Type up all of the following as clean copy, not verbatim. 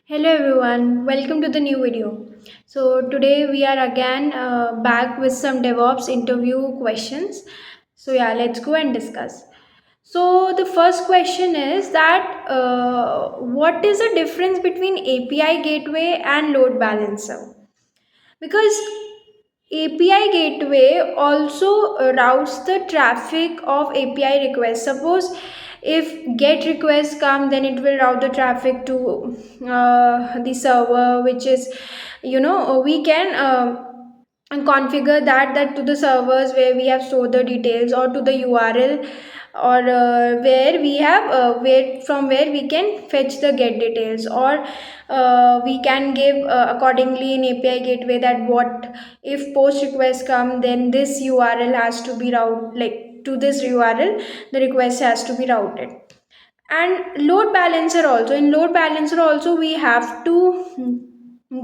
Hello everyone, welcome to the new video. So today we are again back with some DevOps interview questions. So yeah, let's go and discuss. So the first question is that what is the difference between API gateway and load balancer? Because API gateway also routes the traffic of API requests. Suppose if GET requests come, then it will route the traffic to the server, which is, we can and configure that to the servers where we have stored the details, or to the URL, or where we have where from where we can fetch the get details, or we can give accordingly in API gateway that what if post requests come, then this URL has to be routed, like to this URL the request has to be routed. And load balancer also, in load balancer also we have to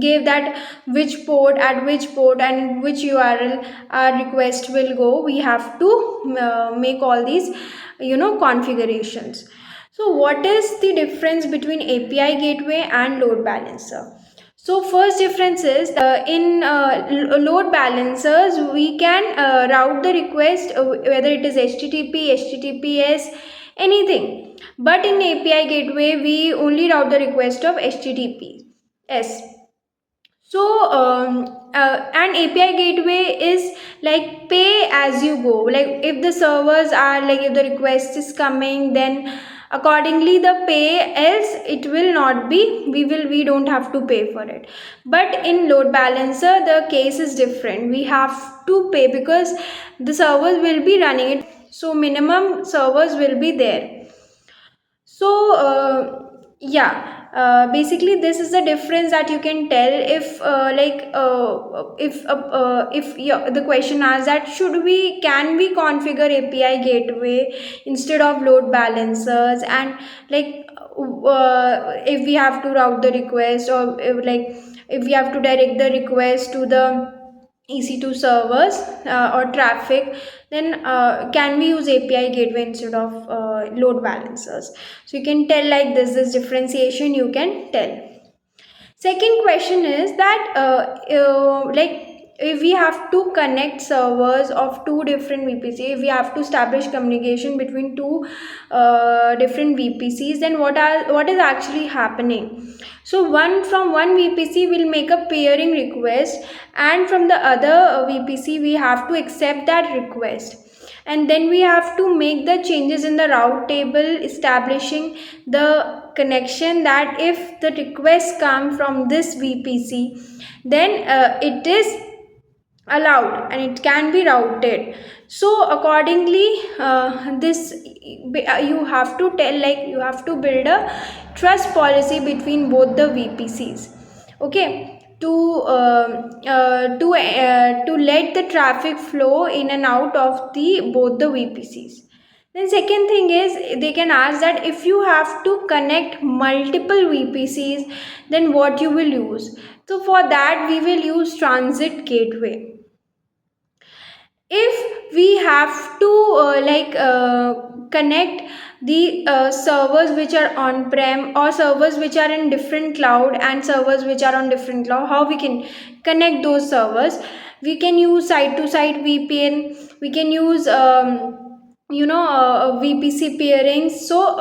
give that which port, at which port, and which URL our request will go. We have to make all these configurations. So what is the difference between API gateway and load balancer? So first difference is in load balancers we can route the request, whether it is HTTP, HTTPS, anything. But in API gateway we only route the request of HTTPS. So and API gateway is like pay as you go. Like if the servers are, like if the request is coming, then accordingly the pay, else it will not be, we don't have to pay for it. But in load balancer the case is different. We have to pay because the servers will be running it, so minimum servers will be there. So yeah, basically this is the difference that you can tell. If the question asks that should we, can we configure API gateway instead of load balancers, and like if we have to route the request, or if we have to direct the request to the EC2 servers or traffic, then can we use API gateway instead of load balancers? So you can tell like this differentiation you can tell. Second question is that like if we have to connect servers of two different VPCs, if we have to establish communication between two different VPCs, then what is actually happening? So one VPC will make a peering request, and from the other VPC we have to accept that request, and then we have to make the changes in the route table, establishing the connection that if the request come from this VPC, then it is allowed and it can be routed. So accordingly this you have to tell, like you have to build a trust policy between both the VPCs, okay, to let the traffic flow in and out of the both the VPCs. Then second thing is they can ask that if you have to connect multiple VPCs, then what you will use. So for that we will use transit gateway. If we have to connect the servers which are on-prem, or servers which are in different cloud, and servers which are on different cloud, how we can connect those servers? We can use site to site VPN, we can use VPC peering. So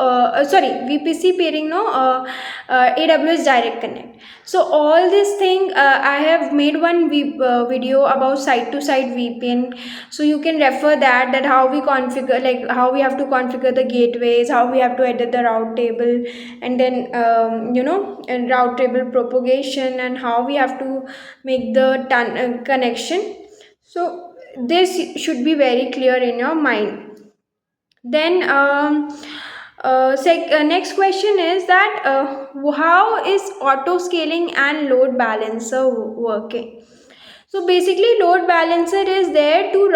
sorry, VPC peering, no, AWS direct connect. So all this thing I have made one video about site to site VPN, so you can refer that how we configure, like how we have to configure the gateways, how we have to edit the route table, and then and route table propagation, and how we have to make the connection. So this should be very clear in your mind. Then next question is that how is auto scaling and load balancer working? So basically load balancer is there to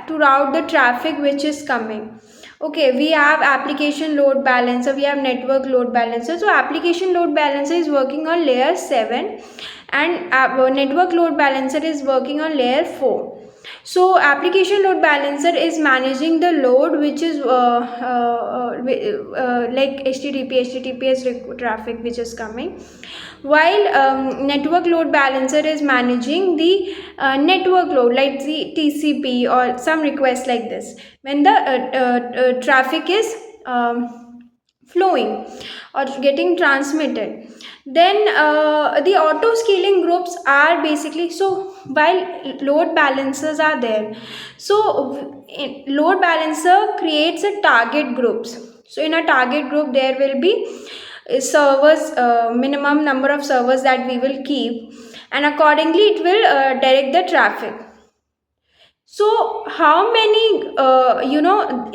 to route the traffic which is coming. Okay, we have application load balancer, we have network load balancer. So application load balancer is working on layer 7, and network load balancer is working on layer 4. So application load balancer is managing the load which is like HTTPS traffic which is coming, while network load balancer is managing the network load like the TCP or some request like this, when the traffic is flowing or getting transmitted. Then the auto scaling groups are basically, so while load balancers are there, so load balancer creates a target groups. So in a target group there will be servers, minimum number of servers that we will keep, and accordingly it will direct the traffic. So how many,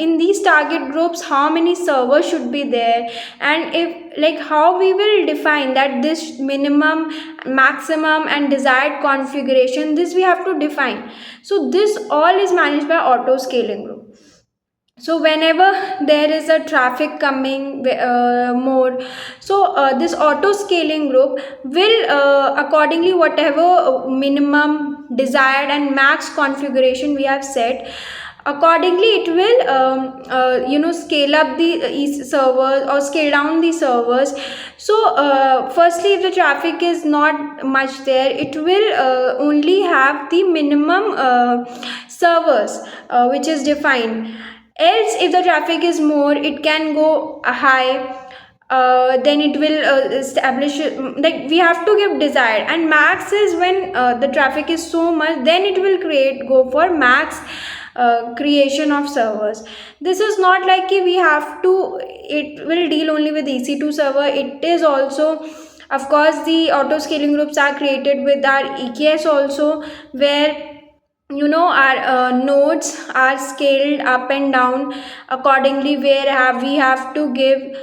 in these target groups, how many servers should be there, and if, like, how we will define that this minimum, maximum and desired configuration, this we have to define. So this all is managed by auto scaling group. So whenever there is a traffic coming more, so this auto scaling group will accordingly whatever minimum, desired and max configuration we have set, accordingly it will scale up the servers or scale down the servers. So firstly, if the traffic is not much there, it will only have the minimum servers which is defined. Else if the traffic is more, it can go high. Then it will establish, like we have to give desired, and max is when the traffic is so much, then it will go for max creation of servers. This is not like we have to, it will deal only with EC2 server. It is also, of course, the auto scaling groups are created with our EKS also, where our nodes are scaled up and down accordingly, where we have to give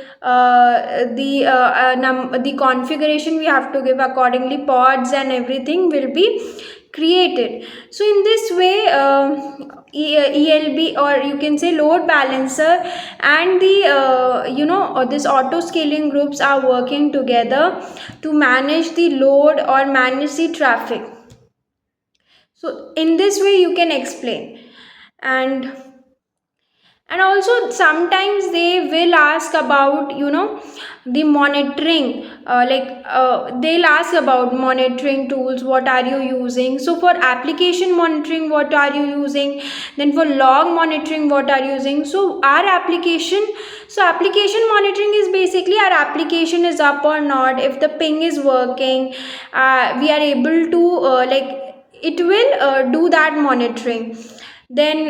the configuration we have to give accordingly. Pods and everything will be created. So in this way, ELB, or you can say load balancer, and the this auto scaling groups are working together to manage the load or manage the traffic. So in this way you can explain. And also sometimes they will ask about the monitoring, they'll ask about monitoring tools, what are you using. So for application monitoring, what are you using? Then for log monitoring, what are you using? So application monitoring is basically our application is up or not. If the ping is working, we are able to it will do that monitoring. Then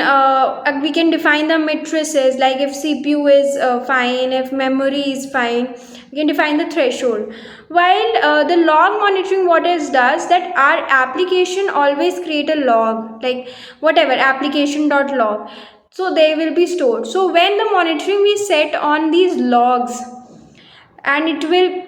we can define the matrices, like if CPU is fine, if memory is fine, we can define the threshold. While the log monitoring, what it does, that our application always create a log, like whatever application.log, so they will be stored. So when the monitoring we set on these logs, and it will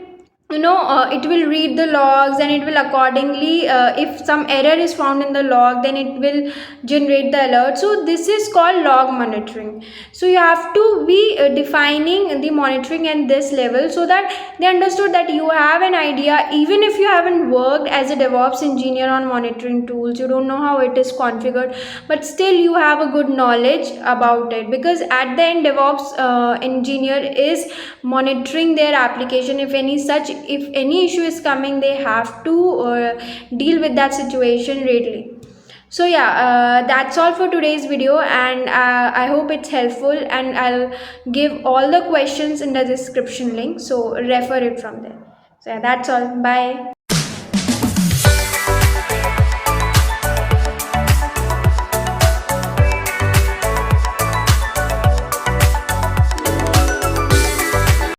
it will read the logs, and it will accordingly, if some error is found in the log, then it will generate the alert. So this is called log monitoring. So you have to be defining the monitoring at this level, so that they understood that you have an idea. Even if you haven't worked as a DevOps engineer on monitoring tools, you don't know how it is configured, but still you have a good knowledge about it, because at the end DevOps engineer is monitoring their application. If any issue is coming, they have to deal with that situation readily. So yeah, that's all for today's video, and I hope it's helpful, and I'll give all the questions in the description link, so refer it from there. So yeah, that's all. Bye.